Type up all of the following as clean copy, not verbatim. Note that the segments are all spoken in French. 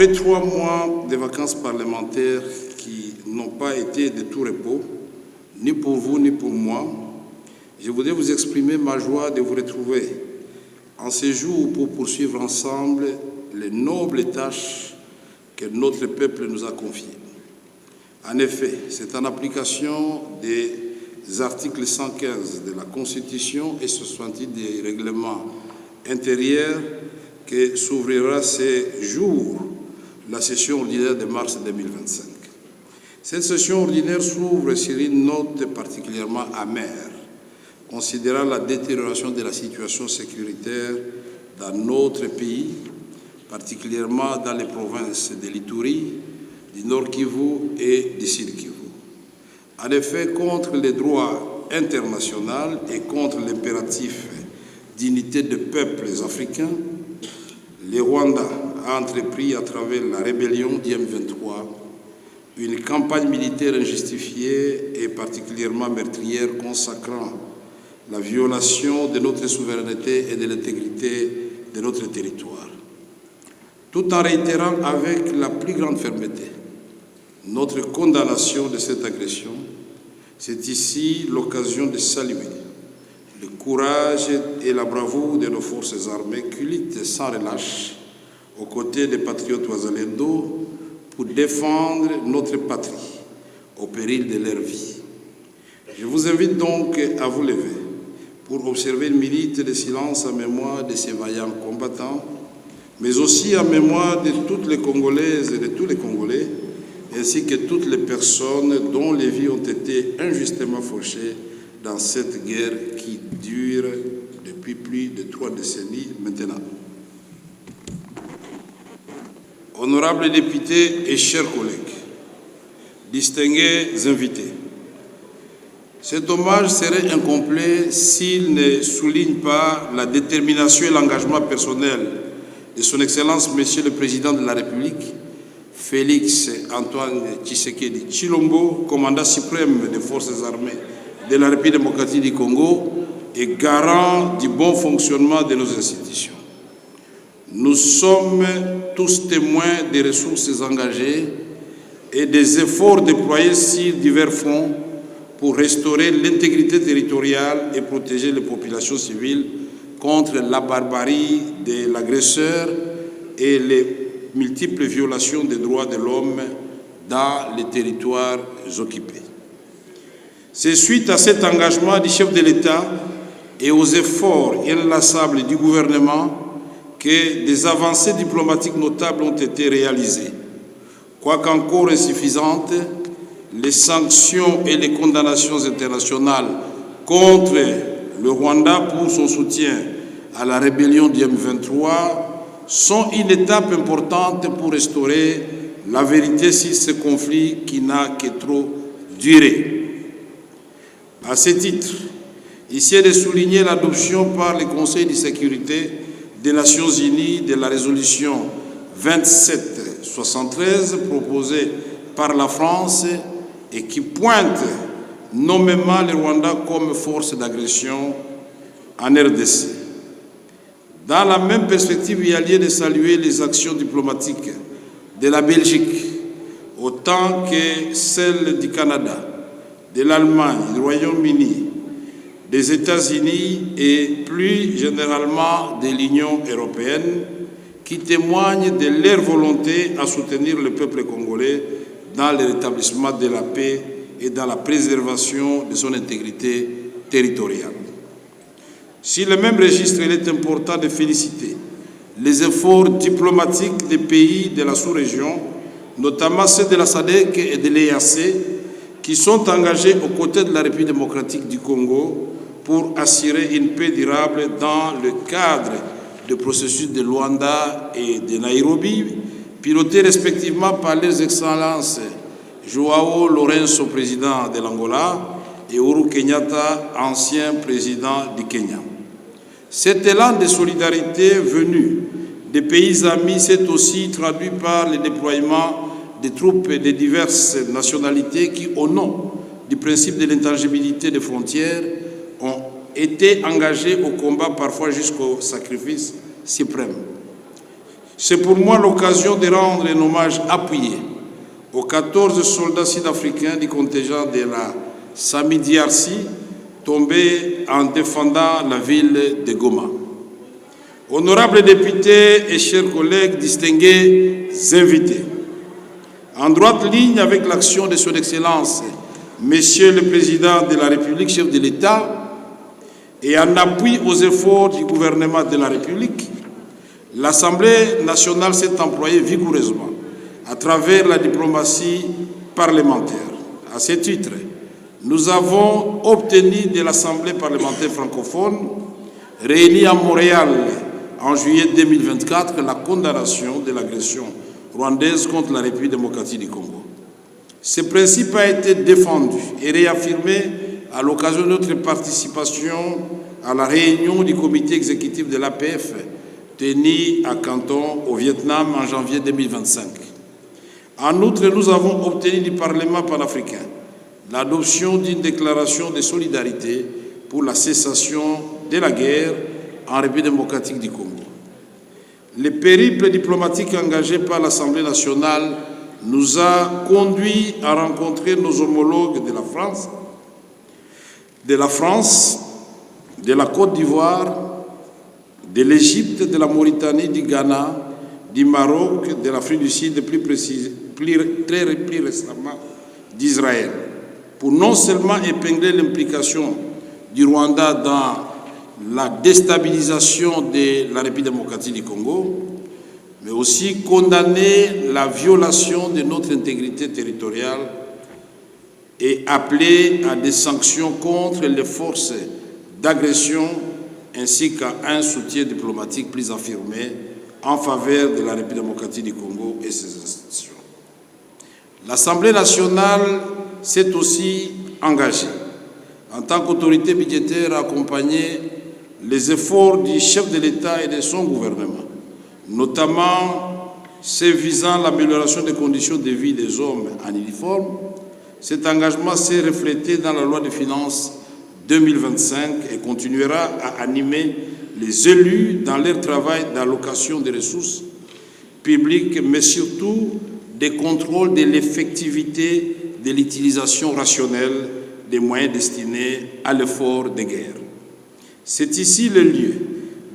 Après 3 mois de vacances parlementaires qui n'ont pas été de tout repos, ni pour vous ni pour moi, je voudrais vous exprimer ma joie de vous retrouver en ce jour pour poursuivre ensemble les nobles tâches que notre peuple nous a confiées. En effet, c'est en application des articles 115 de la Constitution et 68 des règlements intérieurs que s'ouvrira ce jour la session ordinaire de mars 2025. Cette session ordinaire s'ouvre sur une note particulièrement amère, considérant la détérioration de la situation sécuritaire dans notre pays, particulièrement dans les provinces de l'Ituri, du Nord Kivu et du Sud Kivu. En effet, contre les droits internationaux et contre l'impératif d'unité des peuples africains, le Rwanda a entrepris à travers la rébellion du M23 une campagne militaire injustifiée et particulièrement meurtrière consacrant la violation de notre souveraineté et de l'intégrité de notre territoire. Tout en réitérant avec la plus grande fermeté notre condamnation de cette agression, c'est ici l'occasion de saluer le courage et la bravoure de nos forces armées qui luttent sans relâche aux côtés des patriotes Wazalendo pour défendre notre patrie au péril de leur vie. Je vous invite donc à vous lever pour observer une minute de silence en mémoire de ces vaillants combattants, mais aussi en mémoire de toutes les Congolaises et de tous les Congolais, ainsi que toutes les personnes dont les vies ont été injustement fauchées dans cette guerre qui dure depuis plus de 3 décennies maintenant. Honorables députés et chers collègues, distingués invités, cet hommage serait incomplet s'il ne souligne pas la détermination et l'engagement personnel de son Excellence, Monsieur le Président de la République, Félix Antoine Tshisekedi Tshilombo, commandant suprême des forces armées de la République démocratique du Congo et garant du bon fonctionnement de nos institutions. Nous sommes tous témoins des ressources engagées et des efforts déployés sur divers fronts pour restaurer l'intégrité territoriale et protéger les populations civiles contre la barbarie de l'agresseur et les multiples violations des droits de l'homme dans les territoires occupés. C'est suite à cet engagement du chef de l'État et aux efforts inlassables du gouvernement que des avancées diplomatiques notables ont été réalisées. Quoiqu'encore insuffisantes, les sanctions et les condamnations internationales contre le Rwanda pour son soutien à la rébellion du M23 sont une étape importante pour restaurer la vérité sur ce conflit qui n'a que trop duré. À ce titre, ici est de souligner l'adoption par le Conseil de sécurité des Nations Unies de la résolution 2773 proposée par la France et qui pointe nommément le Rwanda comme force d'agression en RDC. Dans la même perspective, il y a lieu de saluer les actions diplomatiques de la Belgique, autant que celles du Canada, de l'Allemagne, du Royaume-Uni, des États-Unis et plus généralement de l'Union européenne, qui témoignent de leur volonté à soutenir le peuple congolais dans le rétablissement de la paix et dans la préservation de son intégrité territoriale. Sur le même registre, il est important de féliciter les efforts diplomatiques des pays de la sous-région, notamment ceux de la SADC et de l'EAC, qui sont engagés aux côtés de la République démocratique du Congo pour assurer une paix durable dans le cadre du processus de Luanda et de Nairobi, pilotés respectivement par les excellences Joao Lourenço, président de l'Angola, et Uhuru Kenyatta, ancien président du Kenya. Cet élan de solidarité venu des pays amis s'est aussi traduit par le déploiement des troupes de diverses nationalités qui, au nom du principe de l'intangibilité des frontières, ont ont été engagés au combat, parfois jusqu'au sacrifice suprême. C'est pour moi l'occasion de rendre un hommage appuyé aux 14 soldats sud-africains du contingent de la SAMI-DRC tombés en défendant la ville de Goma. Honorables députés et chers collègues, distingués invités, en droite ligne avec l'action de son Excellence, Monsieur le Président de la République, chef de l'État, et en appui aux efforts du gouvernement de la République, l'Assemblée nationale s'est employée vigoureusement à travers la diplomatie parlementaire. À ce titre, nous avons obtenu de l'Assemblée parlementaire francophone, réunie à Montréal en juillet 2024, la condamnation de l'agression rwandaise contre la République démocratique du Congo. Ce principe a été défendu et réaffirmé à l'occasion de notre participation à la réunion du comité exécutif de l'APF tenue à Canton, au Vietnam, en janvier 2025. En outre, nous avons obtenu du Parlement panafricain l'adoption d'une déclaration de solidarité pour la cessation de la guerre en République démocratique du Congo. Le périple diplomatique engagé par l'Assemblée nationale nous a conduits à rencontrer nos homologues de la France, de la Côte d'Ivoire, de l'Égypte, de la Mauritanie, du Ghana, du Maroc, de l'Afrique du Sud, plus récemment d'Israël, pour non seulement épingler l'implication du Rwanda dans la déstabilisation de la République démocratique du Congo, mais aussi condamner la violation de notre intégrité territoriale et appeler à des sanctions contre les forces d'agression ainsi qu'à un soutien diplomatique plus affirmé en faveur de la République démocratique du Congo et ses institutions. L'Assemblée nationale s'est aussi engagée en tant qu'autorité budgétaire à accompagner les efforts du chef de l'État et de son gouvernement, notamment ceux visant l'amélioration des conditions de vie des hommes en uniforme. Cet engagement s'est reflété dans la loi de finances 2025 et continuera à animer les élus dans leur travail d'allocation des ressources publiques, mais surtout des contrôles de l'effectivité de l'utilisation rationnelle des moyens destinés à l'effort de guerre. C'est ici le lieu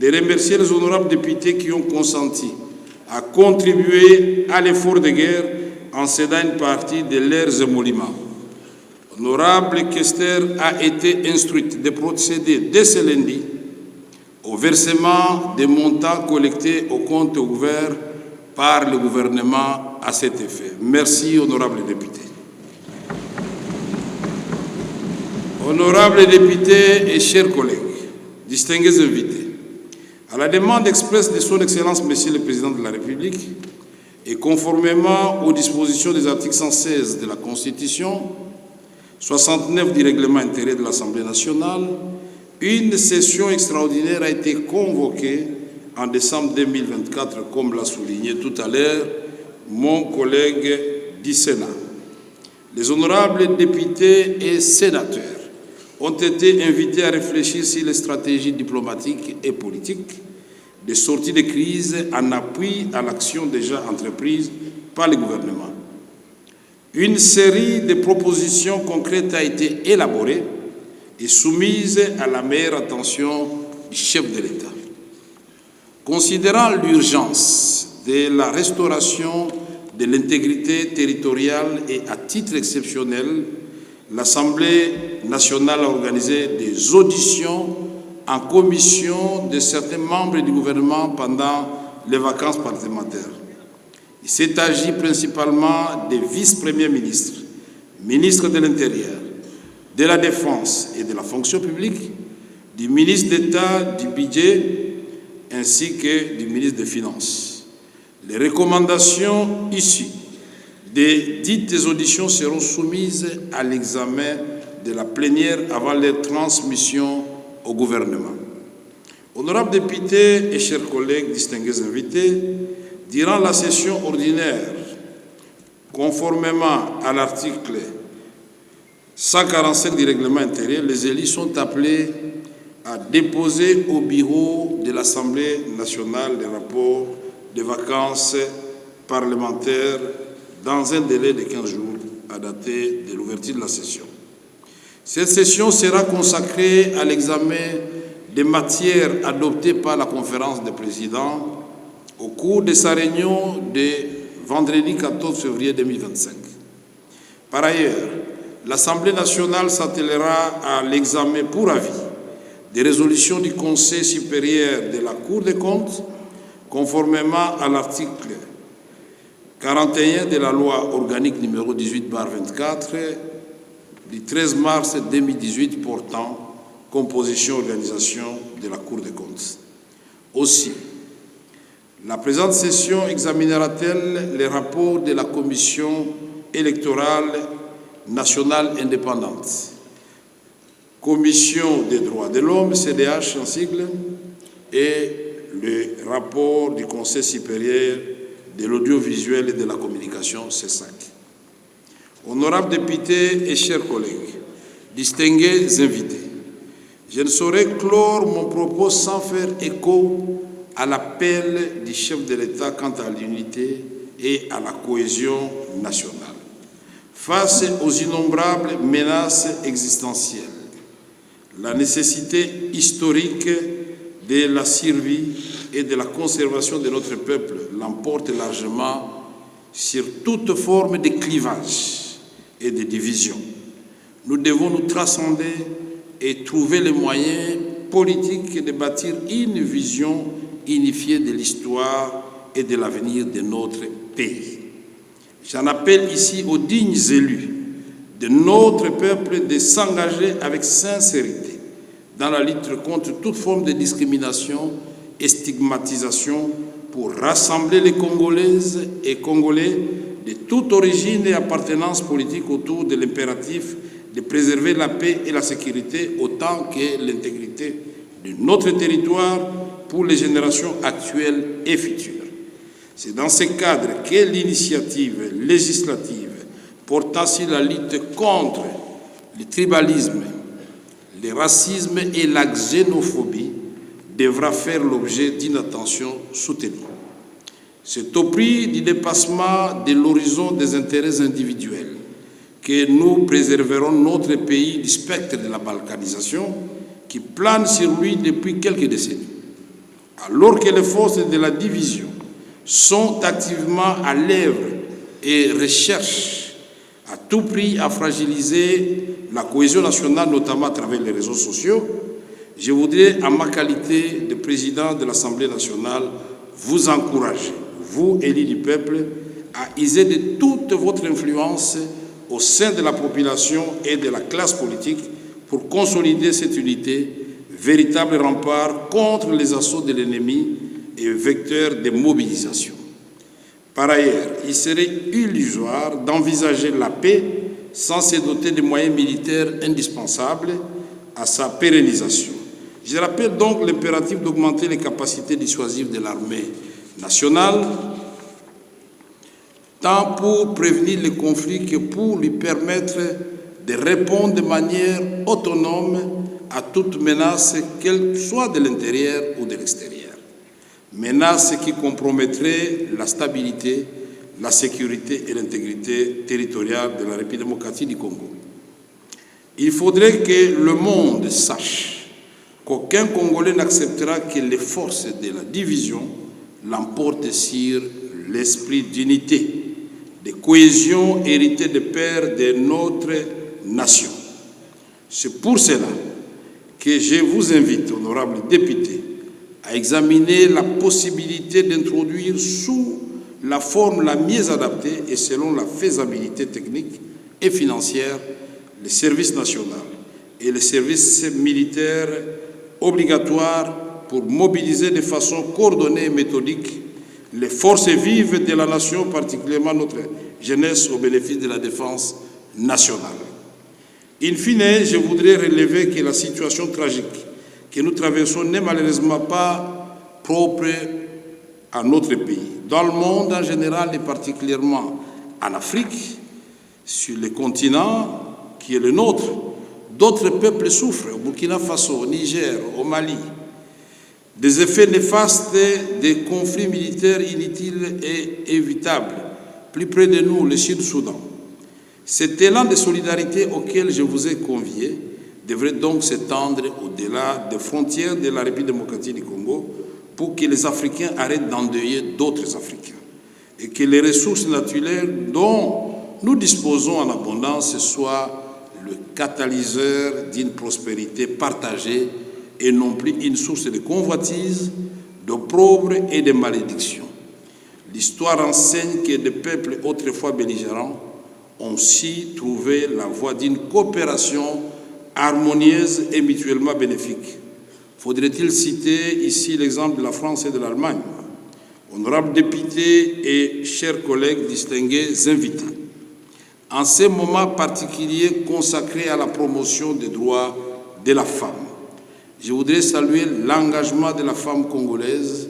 de remercier les honorables députés qui ont consenti à contribuer à l'effort de guerre en cédant une partie de leurs émoluments. L'honorable Kester a été instruite de procéder dès ce lundi au versement des montants collectés au compte ouvert par le gouvernement à cet effet. Merci, honorables députés. Honorables députés et chers collègues, distingués invités, à la demande expresse de son Excellence, Monsieur le Président de la République, et conformément aux dispositions des articles 116 de la Constitution, 69 du règlement intérieur de l'Assemblée nationale, une session extraordinaire a été convoquée en décembre 2024, comme l'a souligné tout à l'heure mon collègue du Sénat. Les honorables députés et sénateurs ont été invités à réfléchir sur les stratégies diplomatiques et politiques de sortie de crise en appui à l'action déjà entreprise par le gouvernement. Une série de propositions concrètes a été élaborée et soumise à la meilleure attention du chef de l'État. Considérant l'urgence de la restauration de l'intégrité territoriale et à titre exceptionnel, l'Assemblée nationale a organisé des auditions en commission de certains membres du gouvernement pendant les vacances parlementaires. Il s'est agi principalement des vice-premiers ministres, ministres de l'Intérieur, de la Défense et de la fonction publique, du ministre d'État du Budget ainsi que du ministre des Finances. Les recommandations issues des dites auditions seront soumises à l'examen de la plénière avant leur transmission au gouvernement. Honorables députés et chers collègues distingués invités, durant la session ordinaire, conformément à l'article 145 du règlement intérieur, les élus sont appelés à déposer au bureau de l'Assemblée nationale les rapports des vacances parlementaires dans un délai de 15 jours à dater de l'ouverture de la session. Cette session sera consacrée à l'examen des matières adoptées par la conférence des présidents au cours de sa réunion de vendredi 14 février 2025. Par ailleurs, l'Assemblée nationale s'attellera à l'examen pour avis des résolutions du Conseil supérieur de la Cour des comptes, conformément à l'article 41 de la loi organique numéro 18/24 du 13 mars 2018 portant composition et organisation de la Cour des comptes. Aussi, la présente session examinera-t-elle les rapports de la Commission électorale nationale indépendante, Commission des droits de l'homme, CDH en sigle, et le rapport du Conseil supérieur de l'audiovisuel et de la communication, CESAC. Honorables députés et chers collègues, distingués invités, je ne saurais clore mon propos sans faire écho à l'appel du chef de l'État quant à l'unité et à la cohésion nationale. Face aux innombrables menaces existentielles, la nécessité historique de la survie et de la conservation de notre peuple l'emporte largement sur toute forme de clivage et de division. Nous devons nous transcender et trouver les moyens politiques de bâtir une vision unifiée de l'histoire et de l'avenir de notre pays. J'en appelle ici aux dignes élus de notre peuple de s'engager avec sincérité dans la lutte contre toute forme de discrimination et stigmatisation pour rassembler les Congolaises et Congolais de toute origine et appartenance politique autour de l'impératif de préserver la paix et la sécurité autant que l'intégrité de notre territoire pour les générations actuelles et futures. C'est dans ce cadre que l'initiative législative portant sur la lutte contre le tribalisme, le racisme et la xénophobie devra faire l'objet d'une attention soutenue. C'est au prix du dépassement de l'horizon des intérêts individuels que nous préserverons notre pays du spectre de la balkanisation qui plane sur lui depuis quelques décennies. Alors que les forces de la division sont activement à l'œuvre et recherchent à tout prix à fragiliser la cohésion nationale, notamment à travers les réseaux sociaux, je voudrais, en ma qualité de président de l'Assemblée nationale, vous encourager, vous, élus du peuple, à user de toute votre influence au sein de la population et de la classe politique pour consolider cette unité, véritable rempart contre les assauts de l'ennemi et vecteur de mobilisation. Par ailleurs, il serait illusoire d'envisager la paix sans se doter des moyens militaires indispensables à sa pérennisation. Je rappelle donc l'impératif d'augmenter les capacités dissuasives de l'armée nationale, tant pour prévenir les conflits que pour lui permettre de répondre de manière autonome à toute menace, qu'elle soit de l'intérieur ou de l'extérieur. Menace qui compromettrait la stabilité, la sécurité et l'intégrité territoriale de la République démocratique du Congo. Il faudrait que le monde sache qu'aucun Congolais n'acceptera que les forces de la division l'emportent sur l'esprit d'unité, de cohésion héritée des pères de notre nation. C'est pour cela que je vous invite, honorables députés, à examiner la possibilité d'introduire sous la forme la mieux adaptée et selon la faisabilité technique et financière le service national et le service militaire obligatoire pour mobiliser de façon coordonnée et méthodique les forces vives de la nation, particulièrement notre jeunesse, au bénéfice de la défense nationale. In fine, je voudrais relever que la situation tragique que nous traversons n'est malheureusement pas propre à notre pays. Dans le monde en général et particulièrement en Afrique, sur le continent qui est le nôtre, d'autres peuples souffrent, au Burkina Faso, au Niger, au Mali. des effets néfastes des conflits militaires inutiles et évitables, plus près de nous, le Sud-Soudan. Cet élan de solidarité auquel je vous ai convié devrait donc s'étendre au-delà des frontières de la République démocratique du Congo pour que les Africains arrêtent d'endeuiller d'autres Africains et que les ressources naturelles dont nous disposons en abondance soient le catalyseur d'une prospérité partagée et non plus une source de convoitise, d'opprobre et de malédiction. L'histoire enseigne que des peuples autrefois belligérants ont aussi trouvé la voie d'une coopération harmonieuse et mutuellement bénéfique. Faudrait-il citer ici l'exemple de la France et de l'Allemagne? Honorables députés et chers collègues distingués invités, en ces moments particuliers consacrés à la promotion des droits de la femme, je voudrais saluer l'engagement de la femme congolaise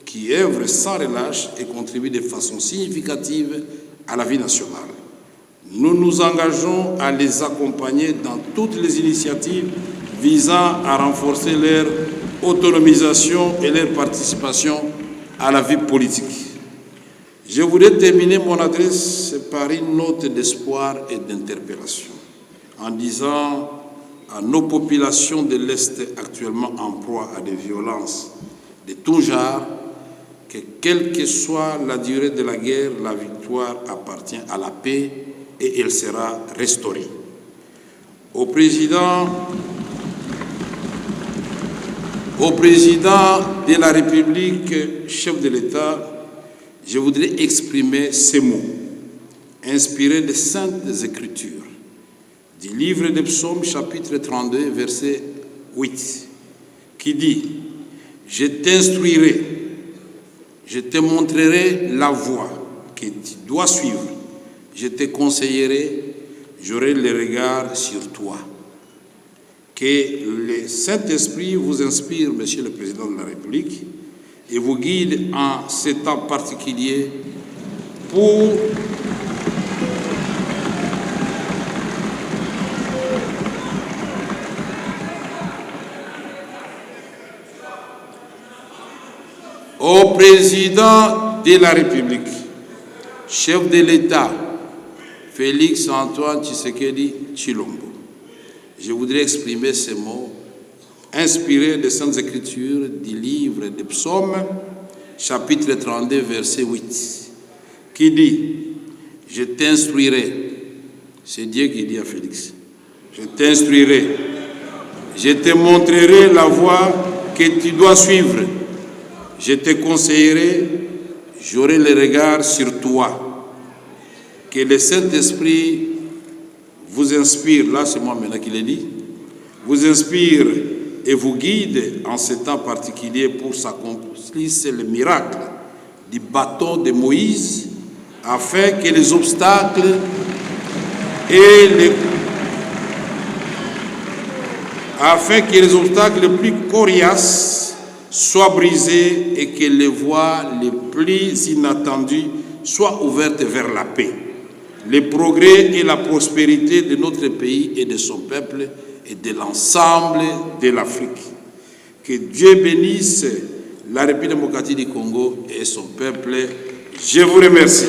qui œuvre sans relâche et contribue de façon significative à la vie nationale. Nous nous engageons à les accompagner dans toutes les initiatives visant à renforcer leur autonomisation et leur participation à la vie politique. Je voudrais terminer mon adresse par une note d'espoir et d'interpellation en disant à nos populations de l'Est actuellement en proie à des violences de tout genre que quelle que soit la durée de la guerre, la victoire appartient à la paix et elle sera restaurée. Au président de la République, chef de l'État, je voudrais exprimer ces mots, inspirés des Saintes Écritures, du livre des Psaumes, chapitre 32, verset 8, qui dit « Je t'instruirai, je te montrerai la voie que tu dois suivre. Je te conseillerai, j'aurai le regard sur toi. » Que le Saint-Esprit vous inspire, Monsieur le Président de la République, et vous guide en ces temps particuliers pour au Président de la République, chef de l'État, Félix Antoine Tshisekedi Tshilombo. Je voudrais exprimer ces mots inspirés des Saintes Écritures du livre des Psaumes, chapitre 32, verset 8, qui dit « Je t'instruirai ». C'est Dieu qui dit à Félix « Je t'instruirai, je te montrerai la voie que tu dois suivre, je te conseillerai, j'aurai le regard sur toi. » Que le Saint-Esprit vous inspire, là c'est moi maintenant qui l'ai dit, vous inspire et vous guide en ce temps particulier pour s'accomplir le miracle du bâton de Moïse, afin que les obstacles les plus coriaces soient brisés et que les voies les plus inattendues soient ouvertes vers la paix, le progrès et la prospérité de notre pays et de son peuple et de l'ensemble de l'Afrique. Que Dieu bénisse la République démocratique du Congo et son peuple. Je vous remercie.